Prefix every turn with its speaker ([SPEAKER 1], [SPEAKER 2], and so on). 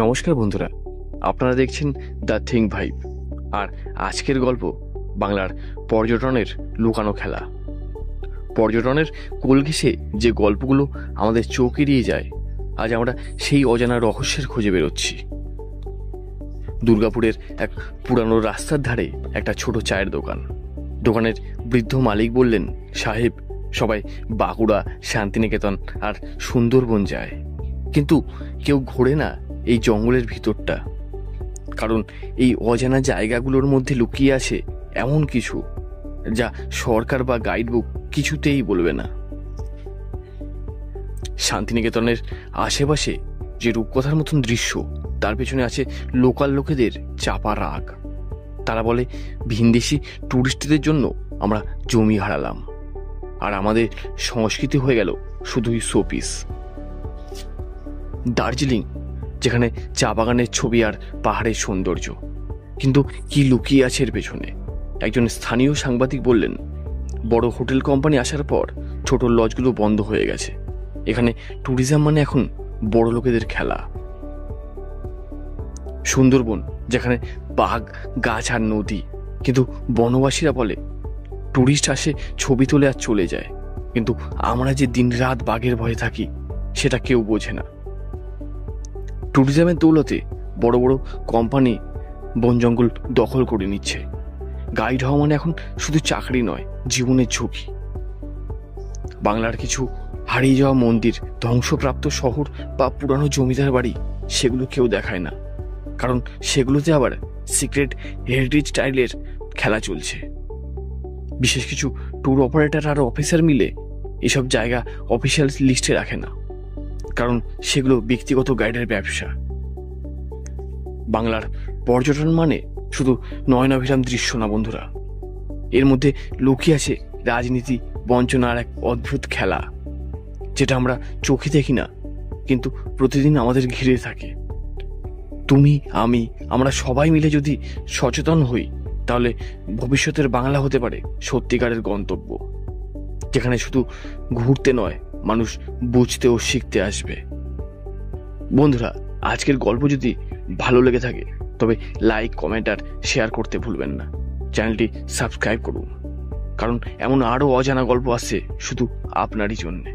[SPEAKER 1] নমস্কার বন্ধুরা, আপনারা দেখছেন দ্য থিং ভাইব। আর আজকের গল্প বাংলার পর্যটনের লুকানো খেলা। পর্যটনের কোল ঘেঁষে যে গল্পগুলো আমাদের চোখ এড়িয়ে যায়, আজ আমরা সেই অজানা রহস্যের খোঁজে বেরোচ্ছি। দুর্গাপুরের এক পুরানো রাস্তার ধারে একটা ছোট চায়ের দোকান। দোকানের বৃদ্ধ মালিক বললেন, সাহেব, সবাই বাঁকুড়া, শান্তিনিকেতন আর সুন্দরবন যায়, কিন্তু কেউ ঘোরে না এই জঙ্গলের ভিতরটা। কারণ এই অজানা জায়গাগুলোর মধ্যে লুকিয়ে আছে এমন কিছু যা সরকার বা গাইডবুক কিছুতেই বলবে না। শান্তিনিকেতনের আশেপাশে যে রূপকথার মতন দৃশ্য, তার পেছনে আছে লোকাল লোকেদের চাপা রাগ। তারা বলে, ভিনদেশি টুরিস্টদের জন্য আমরা জমি হারালাম, আর আমাদের সংস্কৃতি হয়ে গেল শুধুই শোপিস। দার্জিলিং, যেখানে চা বাগানের ছবি আর পাহাড়ের সৌন্দর্য, কিন্তু কি লুকিয়ে আছে এর পেছনে? একজন স্থানীয় সাংবাদিক বললেন, বড় হোটেল কোম্পানি আসার পর ছোট লজগুলো বন্ধ হয়ে গেছে। এখানে ট্যুরিজম মানে এখন বড় লোকেদের খেলা। সুন্দরবন, যেখানে বাঘ, গাছ আর নদী, কিন্তু বনবাসীরা বলে ট্যুরিস্ট আসে, ছবি তোলে আর চলে যায়, কিন্তু আমরা যে দিনরাত বাঘের ভয়ে থাকি সেটা কেউ বোঝে না। ট্যুরিজমের দৌলতে বড় বড় কোম্পানি বন জঙ্গল দখল করে নিচ্ছে। গাইড হওয়া মানে এখন শুধু চাকরি নয়, জীবনের ঝুঁকি। বাংলার কিছু হারিয়ে যাওয়া মন্দির, ধ্বংসপ্রাপ্ত শহর বা পুরানো জমিদার বাড়ি, সেগুলো কেউ দেখায় না, কারণ সেগুলোতে আবার সিক্রেট হেরিটেজ স্টাইলের খেলা চলছে। বিশেষ কিছু ট্যুর অপারেটর আর অফিসার মিলে এসব জায়গা অফিসিয়াল লিস্টে রাখে না, কারণ সেগুলো ব্যক্তিগত গাইডের ব্যবসা। বাংলার পর্যটন মানে শুধু নয়নাভিরাম দৃশ্য না বন্ধুরা, এর মধ্যে লুকিয়ে আছে রাজনীতি, বঞ্চনা আর এক অদ্ভুত খেলা, যেটা আমরা চোখে দেখি না, কিন্তু প্রতিদিন আমাদের ঘিরে থাকে। তুমি, আমি, আমরা সবাই মিলে যদি সচেতন হই, তাহলে ভবিষ্যতের বাংলা হতে পারে সত্যিকারের গন্তব্য, যেখানে শুধু ঘুরতে নয়, মানুষ বুঝতে ও শিখতে আসবে। বন্ধুরা, আজকের গল্প যদি ভালো লেগে থাকে তবে লাইক, কমেন্ট আর শেয়ার করতে ভুলবেন না। চ্যানেলটি সাবস্ক্রাইব করুন, কারণ এমন আরো অজানা গল্প আসছে শুধু আপনারই জন্যে।